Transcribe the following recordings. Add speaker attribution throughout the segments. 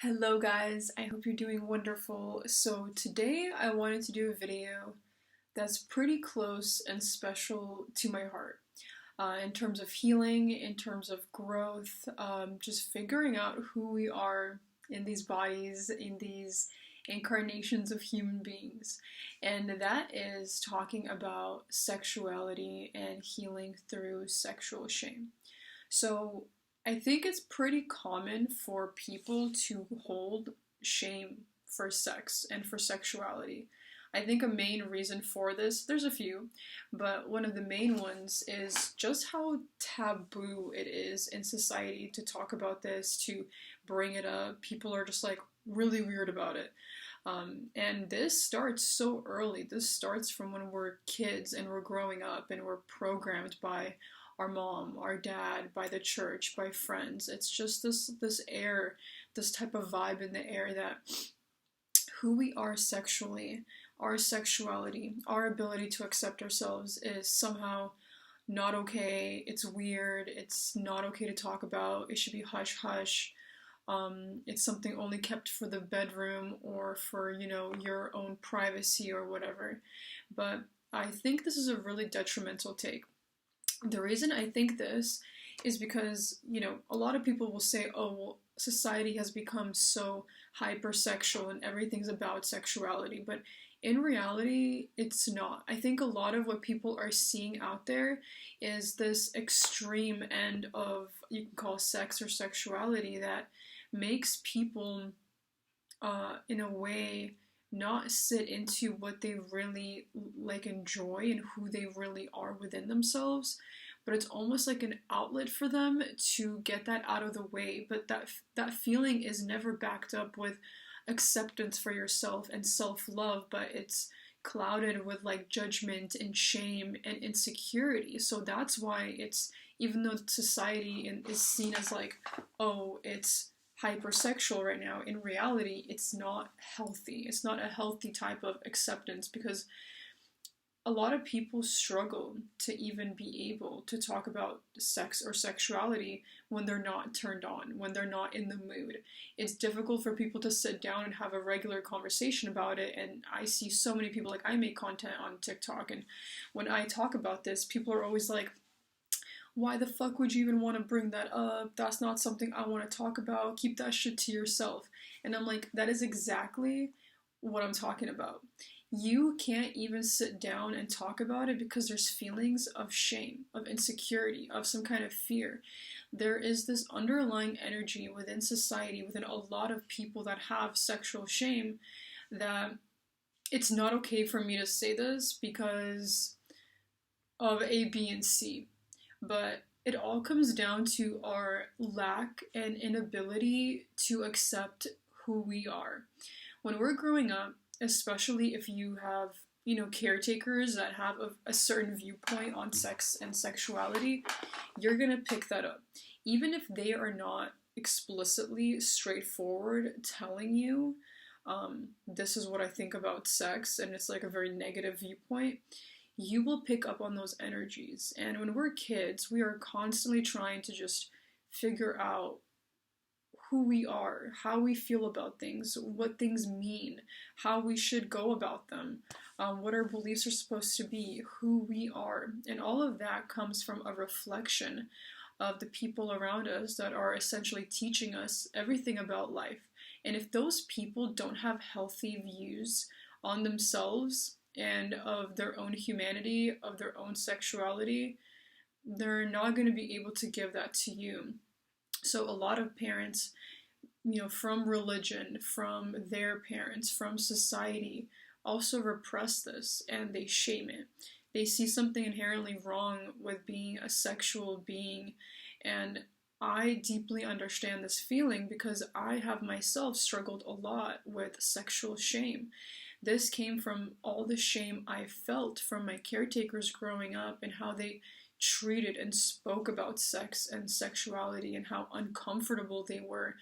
Speaker 1: Hello guys, I hope you're doing wonderful. So today I wanted to do a video that's pretty close and special to my heart. In terms of healing, in terms of growth, just figuring out who we are in these bodies, in these incarnations of human beings. And that is talking about sexuality and healing through sexual shame. So I think it's pretty common for people to hold shame for sex and for sexuality. I think a main reason for this, there's a few, but one of the main ones is just how taboo it is in society to talk about this, to bring it up. People are just like really weird about it. And this starts so early. This starts from when we're kids and we're growing up and we're programmed by our mom, our dad, by the church, by friends. It's just this air, this type of vibe in the air that who we are sexually, our sexuality, our ability to accept ourselves is somehow not okay. It's weird. It's not okay to talk about. It should be hush hush. It's something only kept for the bedroom or for, your own privacy or whatever. But I think this is a really detrimental take. The reason I think this is because, a lot of people will say, oh, well, society has become so hypersexual and everything's about sexuality. But in reality, it's not. I think a lot of what people are seeing out there is this extreme end of, you can call sex or sexuality, that makes people, in a way, not sit into what they really enjoy and who they really are within themselves, but it's almost like an outlet for them to get that out of the way. But that feeling is never backed up with acceptance for yourself and self-love, but it's clouded with judgment and shame and insecurity. So that's why it's, even though society is seen as oh, it's hypersexual right now, in reality it's not healthy. It's not a healthy type of acceptance, because a lot of people struggle to even be able to talk about sex or sexuality when they're not turned on, when they're not in the mood. It's difficult for people to sit down and have a regular conversation about it. And I see so many people, I make content on TikTok, and when I talk about this, people are always like, why the fuck would you even want to bring that up? That's not something I want to talk about. Keep that shit to yourself. And I'm like, that is exactly what I'm talking about. You can't even sit down and talk about it because there's feelings of shame, of insecurity, of some kind of fear. There is this underlying energy within society, within a lot of people that have sexual shame, that it's not okay for me to say this because of A, B, and C. But it all comes down to our lack and inability to accept who we are. When we're growing up, especially if you have, caretakers that have a certain viewpoint on sex and sexuality, you're gonna pick that up. Even if they are not explicitly straightforward telling you, this is what I think about sex, and it's a very negative viewpoint, you will pick up on those energies. And when we're kids, we are constantly trying to just figure out who we are, how we feel about things, what things mean, how we should go about them, what our beliefs are supposed to be, who we are. And all of that comes from a reflection of the people around us that are essentially teaching us everything about life. And if those people don't have healthy views on themselves and of their own humanity, of their own sexuality, they're not going to be able to give that to you. So a lot of parents, from religion, from their parents, from society, also repress this and they shame it. They see something inherently wrong with being a sexual being. And I deeply understand this feeling because I have myself struggled a lot with sexual shame. This came from all the shame I felt from my caretakers growing up and how they treated and spoke about sex and sexuality and how uncomfortable they were.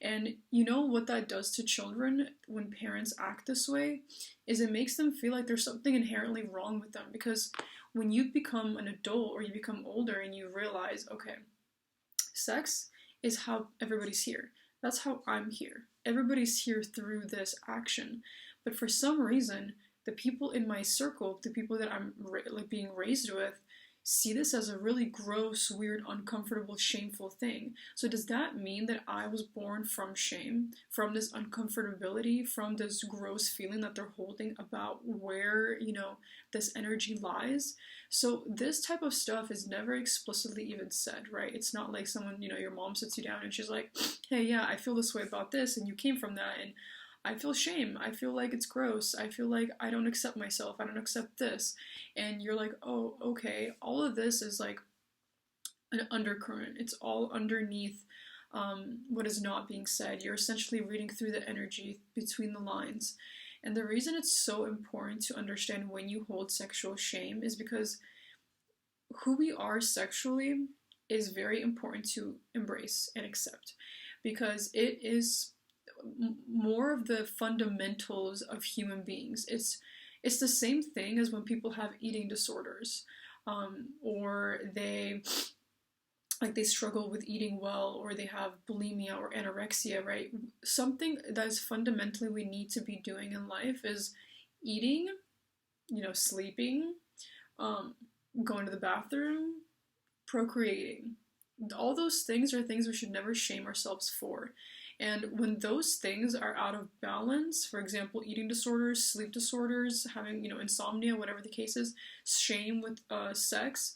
Speaker 1: And you know what that does to children when parents act this way is it makes them feel like there's something inherently wrong with them, because when you become an adult or you become older and you realize, okay, sex is how everybody's here. That's how I'm here. Everybody's here through this action. But for some reason, the people in my circle, the people that I'm like being raised with, see this as a really gross, weird, uncomfortable, shameful thing. So does that mean that I was born from shame, from this uncomfortability, from this gross feeling that they're holding about where, this energy lies? So this type of stuff is never explicitly even said, right? It's not like someone, your mom sits you down and she's like, hey, yeah, I feel this way about this, and you came from that, and I feel shame. I feel like it's gross. I feel like I don't accept myself. I don't accept this. And you're like, oh, okay. All of this is like an undercurrent. It's all underneath what is not being said. You're essentially reading through the energy between the lines. And the reason it's so important to understand when you hold sexual shame is because who we are sexually is very important to embrace and accept, because it is more of the fundamentals of human beings. It's the same thing as when people have eating disorders, or they struggle with eating well, or they have bulimia or anorexia, right? Something that is fundamentally we need to be doing in life is eating, sleeping, going to the bathroom, procreating. All those things are things we should never shame ourselves for. And when those things are out of balance, for example, eating disorders, sleep disorders, having, insomnia, whatever the case is, shame with sex,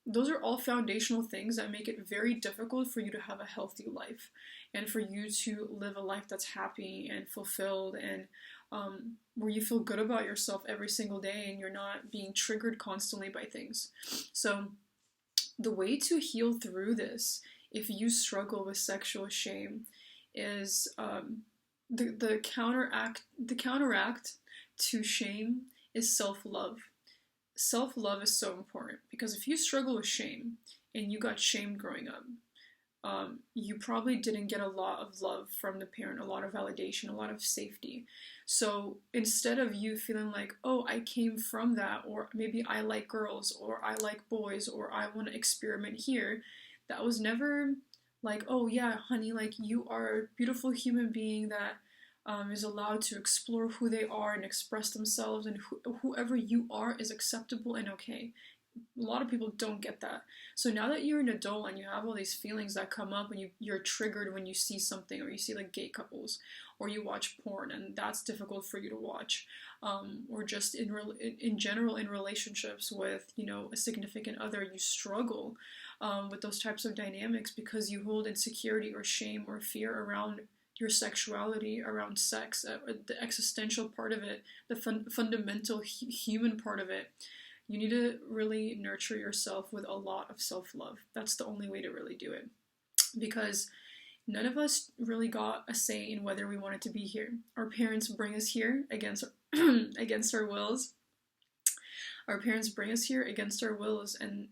Speaker 1: those are all foundational things that make it very difficult for you to have a healthy life and for you to live a life that's happy and fulfilled, and where you feel good about yourself every single day and you're not being triggered constantly by things. So the way to heal through this, if you struggle with sexual shame, is the counteract to shame is self-love. Self-love is so important, because if you struggle with shame and you got shamed growing up, you probably didn't get a lot of love from the parent, a lot of validation, a lot of safety. So instead of you feeling like, oh, I came from that, or maybe I like girls, or I like boys, or I want to experiment here, that was never like, oh yeah, honey, like you are a beautiful human being that is allowed to explore who they are and express themselves, and whoever you are is acceptable and okay. A lot of people don't get that. So now that you're an adult and you have all these feelings that come up, and you're triggered when you see something, or you see like gay couples, or you watch porn and that's difficult for you to watch, or just in general in relationships with a significant other, you struggle with those types of dynamics because you hold insecurity or shame or fear around your sexuality, around sex, the existential part of it, the fundamental human part of it. You need to really nurture yourself with a lot of self-love. That's the only way to really do it. Because none of us really got a say in whether we wanted to be here. Our parents bring us here against against our wills. Our parents bring us here against our wills, and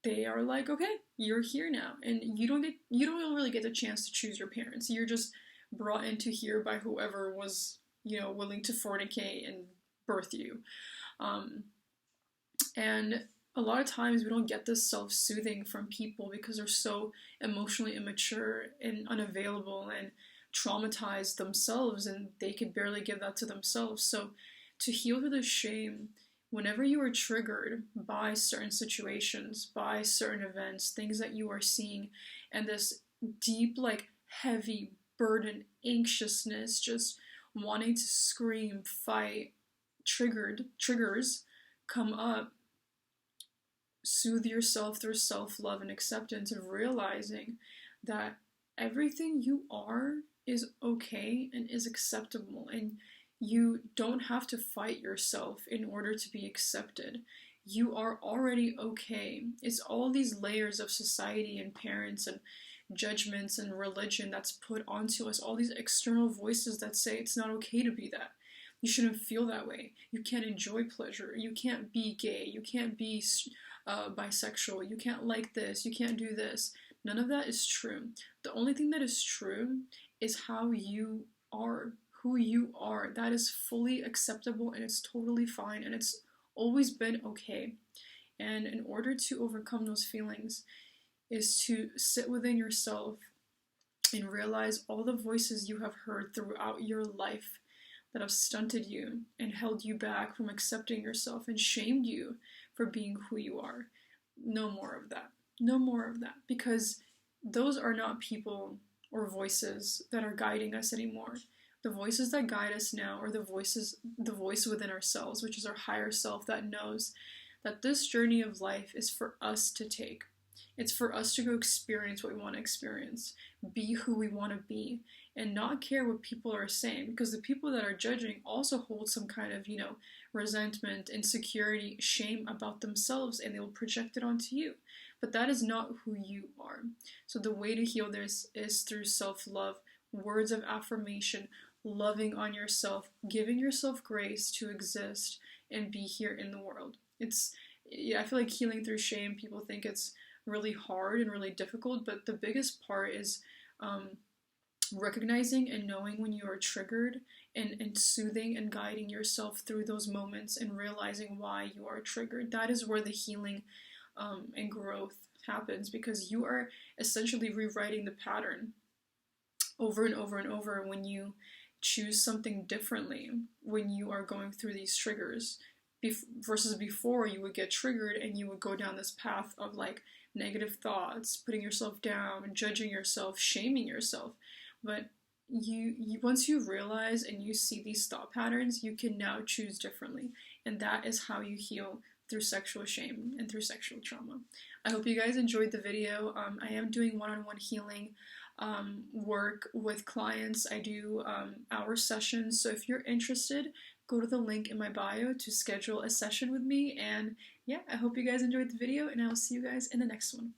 Speaker 1: they are like, okay, you're here now, and you don't really get the chance to choose your parents. You're just brought into here by whoever was willing to fornicate and birth you. And a lot of times we don't get this self-soothing from people because they're so emotionally immature and unavailable and traumatized themselves, and they could barely give that to themselves. So to heal through the shame, whenever you are triggered by certain situations, by certain events, things that you are seeing, and this deep, like heavy burden, anxiousness, just wanting to scream, fight, triggers come up, soothe yourself through self-love and acceptance, of realizing that everything you are is okay and is acceptable, and you don't have to fight yourself in order to be accepted. You are already okay. It's all these layers of society and parents and judgments and religion that's put onto us, all these external voices that say it's not okay to be that. You shouldn't feel that way. You can't enjoy pleasure. You can't be gay. You can't be bisexual. You can't like this. You can't do this. None of that is true. The only thing that is true is how you are, who you are. That is fully acceptable, and it's totally fine, and it's always been okay. And in order to overcome those feelings is to sit within yourself and realize all the voices you have heard throughout your life that have stunted you and held you back from accepting yourself and shamed you for being who you are. No more of that. No more of that. Because those are not people or voices that are guiding us anymore. The voices that guide us now are the voice within ourselves, which is our higher self that knows that this journey of life is for us to take. It's for us to go experience what we want to experience, be who we want to be, and not care what people are saying, because the people that are judging also hold some kind of, resentment, insecurity, shame about themselves, and they will project it onto you. But that is not who you are. So the way to heal this is through self-love, words of affirmation, loving on yourself, giving yourself grace to exist and be here in the world. I feel like healing through shame, people think it's really hard and really difficult, but the biggest part is recognizing and knowing when you are triggered, and soothing and guiding yourself through those moments and realizing why you are triggered. That is where the healing and growth happens, because you are essentially rewriting the pattern over and over and over when you choose something differently when you are going through these triggers. Versus before, you would get triggered and you would go down this path of like negative thoughts, putting yourself down, judging yourself, shaming yourself. But you once you realize and you see these thought patterns, you can now choose differently, and that is how you heal through sexual shame and through sexual trauma. I hope you guys enjoyed the video. I am doing one-on-one healing work with clients. I do hour sessions, so if you're interested, go to the link in my bio to schedule a session with me. And yeah, I hope you guys enjoyed the video, and I will see you guys in the next one.